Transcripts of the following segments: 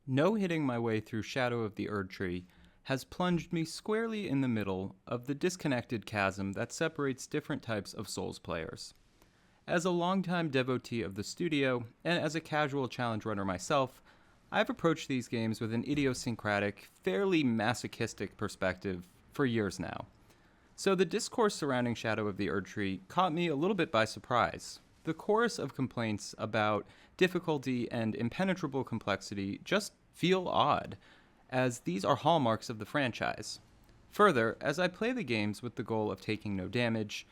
No-hitting my way through Shadow of the Erdtree has plunged me squarely in the middle of the disconnected chasm that separates different types of Souls players. As a longtime devotee of the studio, and as a casual challenge runner myself, I've approached these games with an idiosyncratic, fairly masochistic perspective for years now. So the discourse surrounding Shadow of the Erdtree caught me a little bit by surprise. The chorus of complaints about difficulty and impenetrable complexity just feel odd, as these are hallmarks of the franchise. Further, as I play the games with the goal of taking no damage,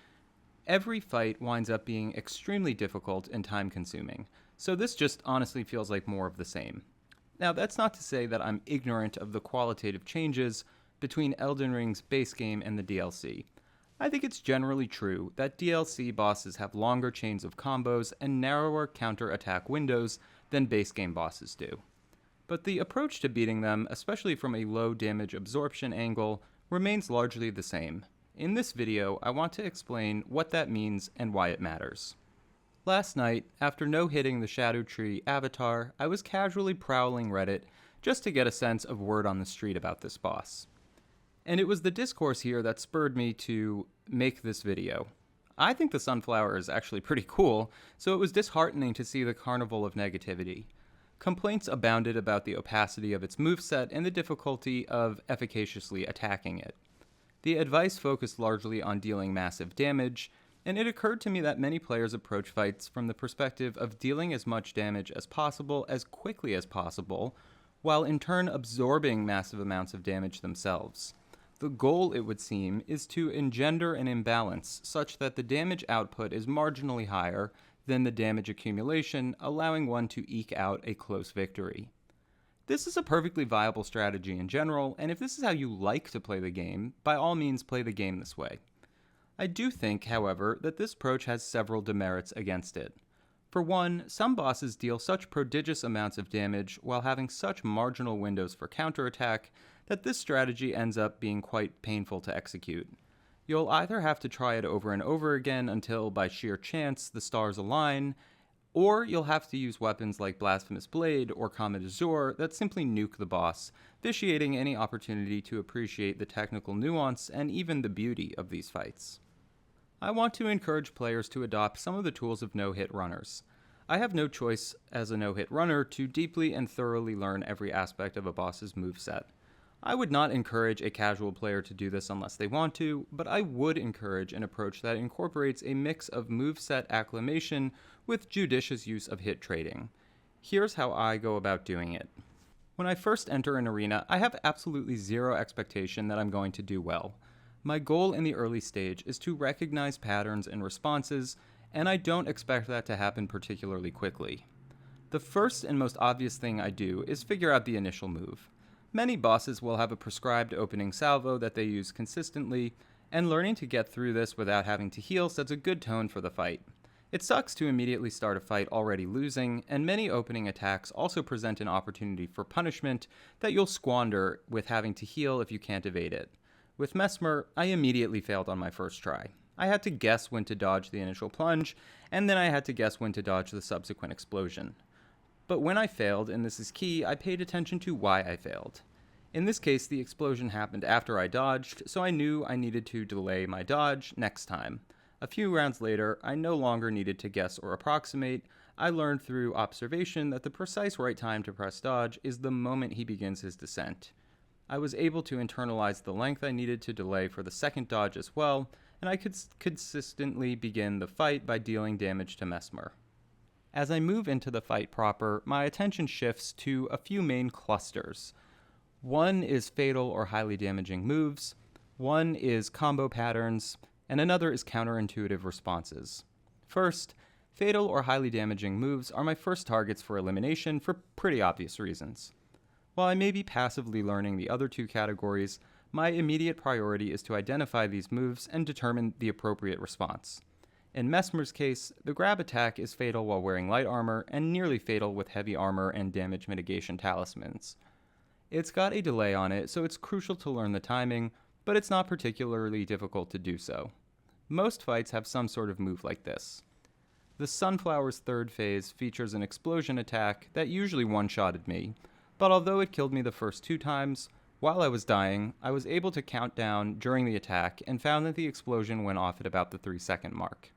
every fight winds up being extremely difficult and time consuming, so this just honestly feels like more of the same. Now, that's not to say that I'm ignorant of the qualitative changes between Elden Ring's base game and the DLC. I think it's generally true that DLC bosses have longer chains of combos and narrower counter-attack windows than base game bosses do. But the approach to beating them, especially from a low damage absorption angle, remains largely the same. In this video, I want to explain what that means and why it matters. Last night, after no-hitting the Shadow Tree avatar, I was casually prowling Reddit just to get a sense of word on the street about this boss. And it was the discourse here that spurred me to make this video. I think the sunflower is actually pretty cool, so it was disheartening to see the carnival of negativity. Complaints abounded about the opacity of its moveset and the difficulty of efficaciously attacking it. The advice focused largely on dealing massive damage, and it occurred to me that many players approach fights from the perspective of dealing as much damage as possible as quickly as possible, while in turn absorbing massive amounts of damage themselves. The goal, it would seem, is to engender an imbalance such that the damage output is marginally higher than the damage accumulation, allowing one to eke out a close victory. This is a perfectly viable strategy in general, and if this is how you like to play the game, by all means play the game this way. I do think, however, that this approach has several demerits against it. For one, some bosses deal such prodigious amounts of damage while having such marginal windows for counterattack that this strategy ends up being quite painful to execute. You'll either have to try it over and over again until, by sheer chance, the stars align, or you'll have to use weapons like Blasphemous Blade or Comet Azure that simply nuke the boss, vitiating any opportunity to appreciate the technical nuance and even the beauty of these fights. I want to encourage players to adopt some of the tools of no-hit runners. I have no choice as a no-hit runner to deeply and thoroughly learn every aspect of a boss's moveset. I would not encourage a casual player to do this unless they want to, but I would encourage an approach that incorporates a mix of moveset acclimation with judicious use of hit trading. Here's how I go about doing it. When I first enter an arena, I have absolutely zero expectation that I'm going to do well. My goal in the early stage is to recognize patterns and responses, and I don't expect that to happen particularly quickly. The first and most obvious thing I do is figure out the initial move. Many bosses will have a prescribed opening salvo that they use consistently, and learning to get through this without having to heal sets a good tone for the fight. It sucks to immediately start a fight already losing, and many opening attacks also present an opportunity for punishment that you'll squander with having to heal if you can't evade it. With Mesmer, I immediately failed on my first try. I had to guess when to dodge the initial plunge, and then I had to guess when to dodge the subsequent explosion. But when I failed, and this is key, I paid attention to why I failed. In this case, the explosion happened after I dodged, so I knew I needed to delay my dodge next time. A few rounds later, I no longer needed to guess or approximate. I learned through observation that the precise right time to press dodge is the moment he begins his descent. I was able to internalize the length I needed to delay for the second dodge as well, and I could consistently begin the fight by dealing damage to Mesmer. As I move into the fight proper, my attention shifts to a few main clusters. One is fatal or highly damaging moves, one is combo patterns, and another is counterintuitive responses. First, fatal or highly damaging moves are my first targets for elimination for pretty obvious reasons. While I may be passively learning the other two categories, my immediate priority is to identify these moves and determine the appropriate response. In Mesmer's case, the grab attack is fatal while wearing light armor and nearly fatal with heavy armor and damage mitigation talismans. It's got a delay on it, so it's crucial to learn the timing, but it's not particularly difficult to do so. Most fights have some sort of move like this. The Sunflower's third phase features an explosion attack that usually one-shotted me, but although it killed me the first 2 times, while I was dying, I was able to count down during the attack and found that the explosion went off at about the 3-second mark.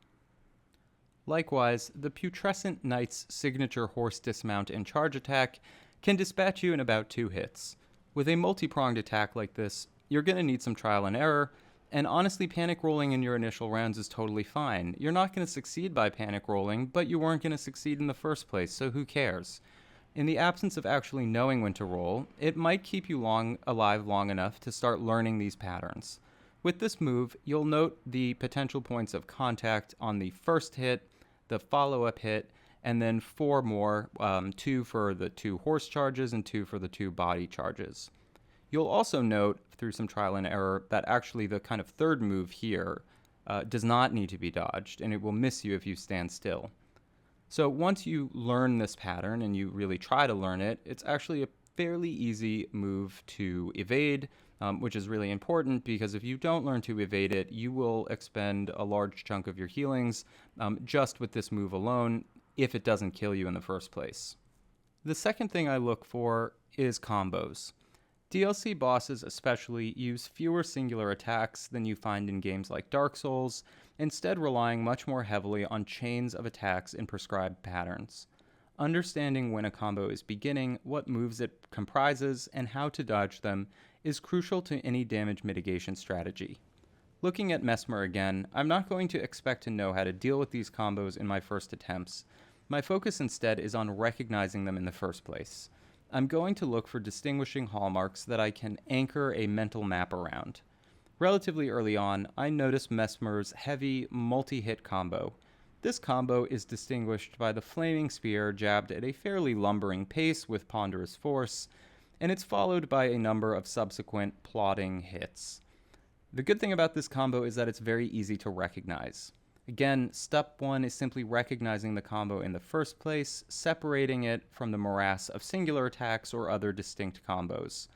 Likewise, the Putrescent Knight's signature horse dismount and charge attack can dispatch you in about 2 hits. With a multi-pronged attack like this, you're going to need some trial and error, and honestly, panic rolling in your initial rounds is totally fine. You're not going to succeed by panic rolling, but you weren't going to succeed in the first place, so who cares? In the absence of actually knowing when to roll, it might keep you alive long enough to start learning these patterns. With this move, you'll note the potential points of contact on the first hit, the follow-up hit, and then 4 more, 2 for the 2 horse charges and 2 for the 2 body charges. You'll also note, through some trial and error, that actually the kind of third move here does not need to be dodged, and it will miss you if you stand still. So once you learn this pattern and you really try to learn it, it's actually a fairly easy move to evade, which is really important because if you don't learn to evade it, you will expend a large chunk of your healings just with this move alone if it doesn't kill you in the first place. The second thing I look for is combos. DLC bosses especially use fewer singular attacks than you find in games like Dark Souls, instead relying much more heavily on chains of attacks in prescribed patterns. Understanding when a combo is beginning, what moves it comprises, and how to dodge them is crucial to any damage mitigation strategy. Looking at Mesmer again, I'm not going to expect to know how to deal with these combos in my first attempts. My focus instead is on recognizing them in the first place. I'm going to look for distinguishing hallmarks that I can anchor a mental map around. Relatively early on, I noticed Mesmer's heavy, multi-hit combo. This combo is distinguished by the flaming spear jabbed at a fairly lumbering pace with ponderous force, and it's followed by a number of subsequent plodding hits. The good thing about this combo is that it's very easy to recognize. Again, step 1 is simply recognizing the combo in the first place, separating it from the morass of singular attacks or other distinct combos.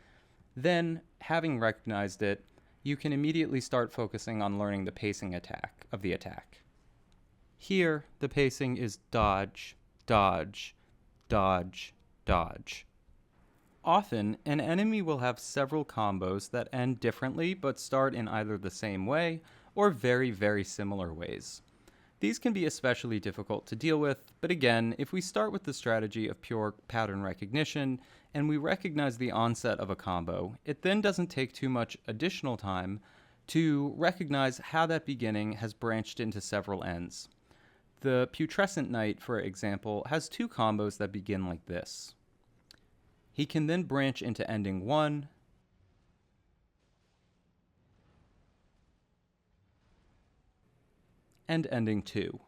Then, having recognized it, you can immediately start focusing on learning the pacing of the attack. Here, the pacing is dodge, dodge, dodge, dodge. Often, an enemy will have several combos that end differently but start in either the same way or very, very similar ways. These can be especially difficult to deal with, but again, if we start with the strategy of pure pattern recognition and we recognize the onset of a combo, it then doesn't take too much additional time to recognize how that beginning has branched into several ends. The Putrescent Knight, for example, has 2 combos that begin like this. He can then branch into ending 1, and ending 2.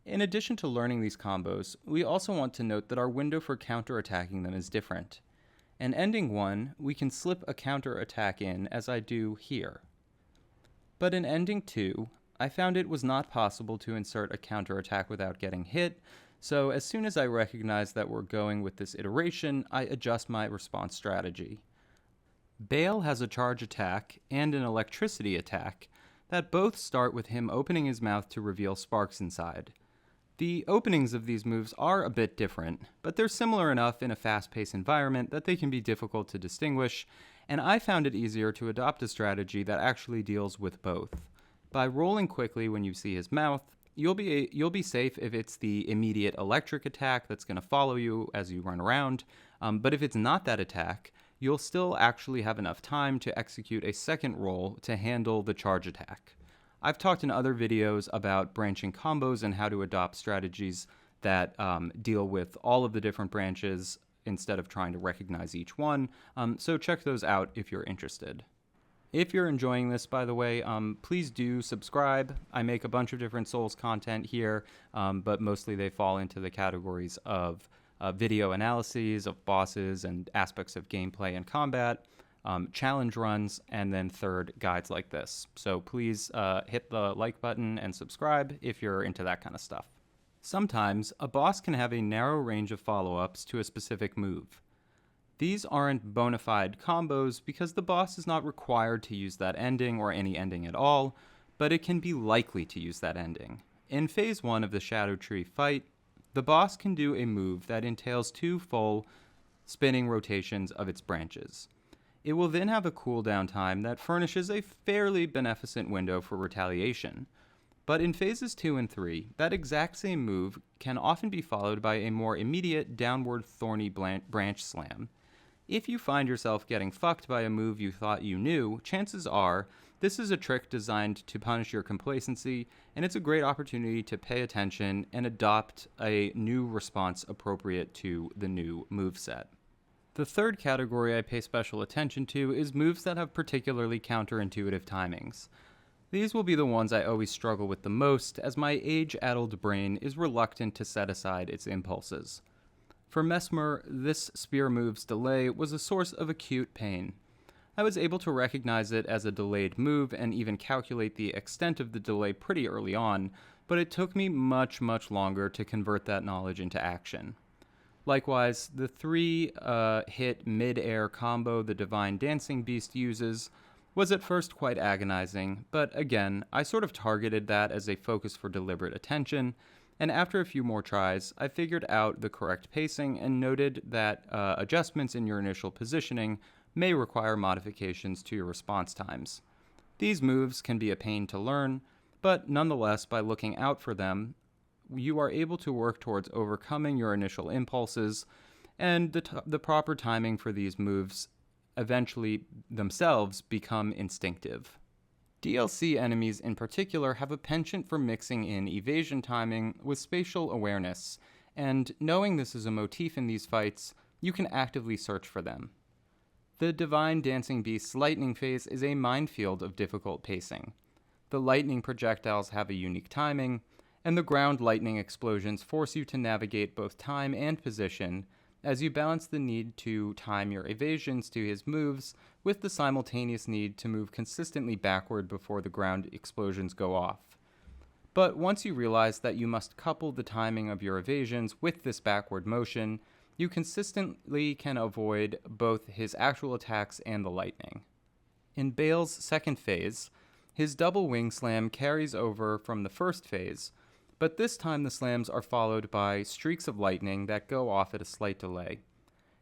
In addition to learning these combos, we also want to note that our window for counterattacking them is different. In ending 1, we can slip a counterattack in, as I do here. But in ending 2, I found it was not possible to insert a counterattack without getting hit, so as soon as I recognize that we're going with this iteration, I adjust my response strategy. Bale has a charge attack and an electricity attack that both start with him opening his mouth to reveal sparks inside. The openings of these moves are a bit different, but they're similar enough in a fast-paced environment that they can be difficult to distinguish, and I found it easier to adopt a strategy that actually deals with both. By rolling quickly when you see his mouth, you'll be safe if it's the immediate electric attack that's going to follow you as you run around, but if it's not that attack, you'll still actually have enough time to execute a second roll to handle the charge attack. I've talked in other videos about branching combos and how to adopt strategies that deal with all of the different branches instead of trying to recognize each one, so check those out if you're interested. If you're enjoying this, by the way, please do subscribe. I make a bunch of different Souls content here, but mostly they fall into the categories of video analyses of bosses and aspects of gameplay and combat, challenge runs, and then third, guides like this. So please hit the like button and subscribe if you're into that kind of stuff. Sometimes, a boss can have a narrow range of follow-ups to a specific move. These aren't bona fide combos because the boss is not required to use that ending or any ending at all, but it can be likely to use that ending. In Phase 1 of the Shadow Tree fight, the boss can do a move that entails 2 full spinning rotations of its branches. It will then have a cooldown time that furnishes a fairly beneficent window for retaliation. But in Phases 2 and 3, that exact same move can often be followed by a more immediate downward thorny branch slam. If you find yourself getting fucked by a move you thought you knew, chances are this is a trick designed to punish your complacency, and it's a great opportunity to pay attention and adopt a new response appropriate to the new moveset. The third category I pay special attention to is moves that have particularly counterintuitive timings. These will be the ones I always struggle with the most, as my age-addled brain is reluctant to set aside its impulses. For Mesmer, this spear move's delay was a source of acute pain. I was able to recognize it as a delayed move and even calculate the extent of the delay pretty early on, but it took me much longer to convert that knowledge into action. Likewise, the 3-hit mid-air combo the Divine Dancing Beast uses was at first quite agonizing, but again, I sort of targeted that as a focus for deliberate attention, and after a few more tries, I figured out the correct pacing and noted that adjustments in your initial positioning may require modifications to your response times. These moves can be a pain to learn, but nonetheless, by looking out for them, you are able to work towards overcoming your initial impulses, and the proper timing for these moves eventually themselves become instinctive. DLC enemies in particular have a penchant for mixing in evasion timing with spatial awareness, and knowing this is a motif in these fights, you can actively search for them. The Divine Dancing Beast's lightning phase is a minefield of difficult pacing. The lightning projectiles have a unique timing, and the ground lightning explosions force you to navigate both time and position as you balance the need to time your evasions to his moves with the simultaneous need to move consistently backward before the ground explosions go off. But once you realize that you must couple the timing of your evasions with this backward motion, you consistently can avoid both his actual attacks and the lightning. In Bale's second phase, his double wing slam carries over from the first phase, but this time the slams are followed by streaks of lightning that go off at a slight delay.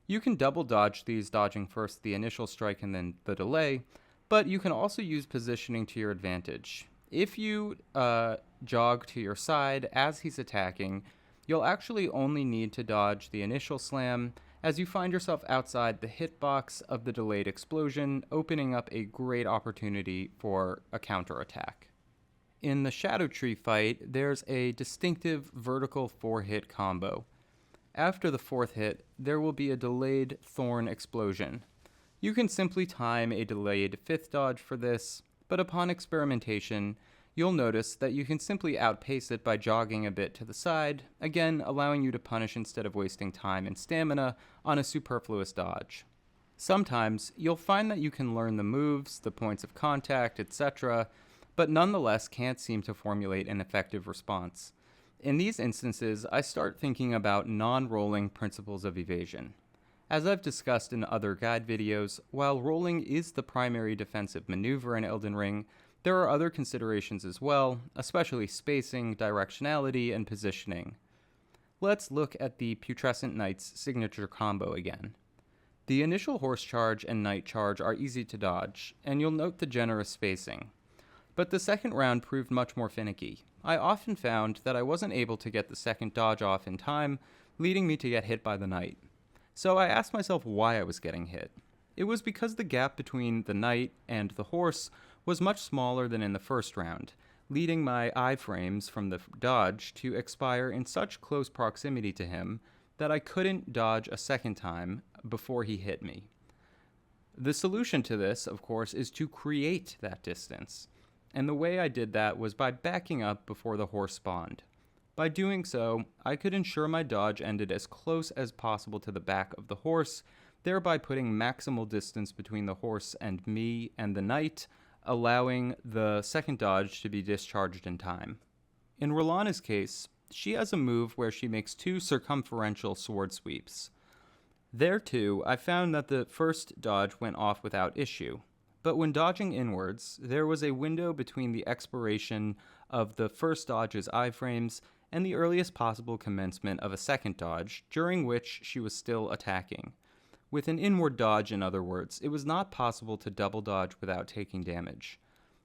You can double dodge these, dodging first the initial strike and then the delay, but you can also use positioning to your advantage. If you jog to your side as he's attacking, you'll actually only need to dodge the initial slam as you find yourself outside the hitbox of the delayed explosion, opening up a great opportunity for a counterattack. In the Shadow Tree fight, there's a distinctive vertical 4-hit combo. After the 4th hit, there will be a delayed thorn explosion. You can simply time a delayed 5th dodge for this, but upon experimentation, you'll notice that you can simply outpace it by jogging a bit to the side, again allowing you to punish instead of wasting time and stamina on a superfluous dodge. Sometimes, you'll find that you can learn the moves, the points of contact, etc., but nonetheless can't seem to formulate an effective response. In these instances, I start thinking about non-rolling principles of evasion. As I've discussed in other guide videos, while rolling is the primary defensive maneuver in Elden Ring, there are other considerations as well, especially spacing, directionality, and positioning. Let's look at the Putrescent Knight's signature combo again. The initial horse charge and knight charge are easy to dodge, and you'll note the generous spacing. But the second round proved much more finicky. I often found that I wasn't able to get the second dodge off in time, leading me to get hit by the knight. So I asked myself why I was getting hit. It was because the gap between the knight and the horse was much smaller than in the first round, leading my iframes from the dodge to expire in such close proximity to him that I couldn't dodge a second time before he hit me. The solution to this, of course, is to create that distance. And the way I did that was by backing up before the horse spawned. By doing so, I could ensure my dodge ended as close as possible to the back of the horse, thereby putting maximal distance between the horse and me and the knight, allowing the second dodge to be discharged in time. In Rolana's case, she has a move where she makes 2 circumferential sword sweeps. There too, I found that the first dodge went off without issue. But when dodging inwards, there was a window between the expiration of the first dodge's iframes and the earliest possible commencement of a second dodge, during which she was still attacking. With an inward dodge, in other words, it was not possible to double dodge without taking damage.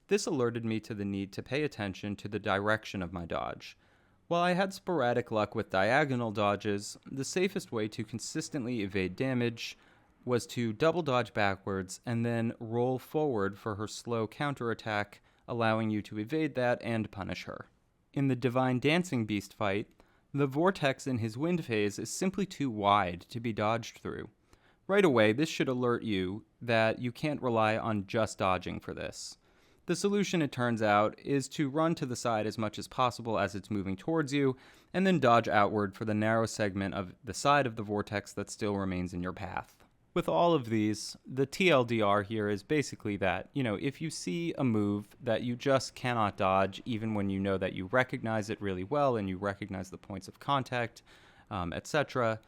This alerted me to the need to pay attention to the direction of my dodge. While I had sporadic luck with diagonal dodges, the safest way to consistently evade damage was to double dodge backwards and then roll forward for her slow counterattack, allowing you to evade that and punish her. In the Divine Dancing Beast fight, the vortex in his wind phase is simply too wide to be dodged through. Right away, this should alert you that you can't rely on just dodging for this. The solution, it turns out, is to run to the side as much as possible as it's moving towards you, and then dodge outward for the narrow segment of the side of the vortex that still remains in your path. With all of these, the TLDR here is basically that, if you see a move that you just cannot dodge, even when you know that you recognize it really well and you recognize the points of contact, etc.,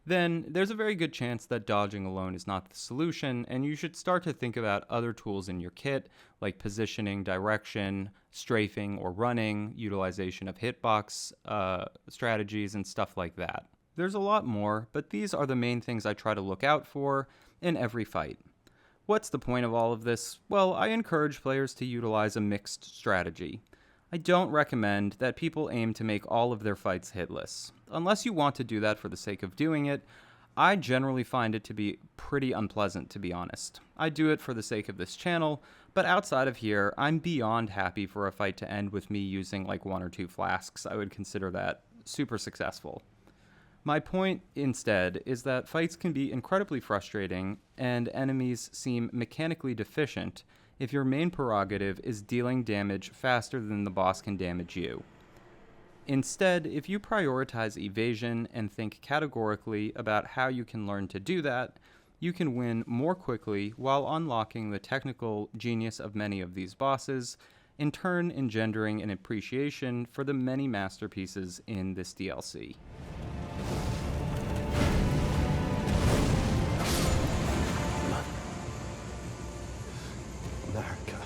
then there's a very good chance that dodging alone is not the solution, and you should start to think about other tools in your kit, like positioning, direction, strafing, or running, utilization of hitbox strategies, and stuff like that. There's a lot more, but these are the main things I try to look out for in every fight. What's the point of all of this? Well, I encourage players to utilize a mixed strategy. I don't recommend that people aim to make all of their fights hitless. Unless you want to do that for the sake of doing it, I generally find it to be pretty unpleasant, to be honest. I do it for the sake of this channel, but outside of here, I'm beyond happy for a fight to end with me using like 1 or 2 flasks. I would consider that super successful. My point, instead, is that fights can be incredibly frustrating and enemies seem mechanically deficient if your main prerogative is dealing damage faster than the boss can damage you. Instead, if you prioritize evasion and think categorically about how you can learn to do that, you can win more quickly while unlocking the technical genius of many of these bosses, in turn engendering an appreciation for the many masterpieces in this DLC. America.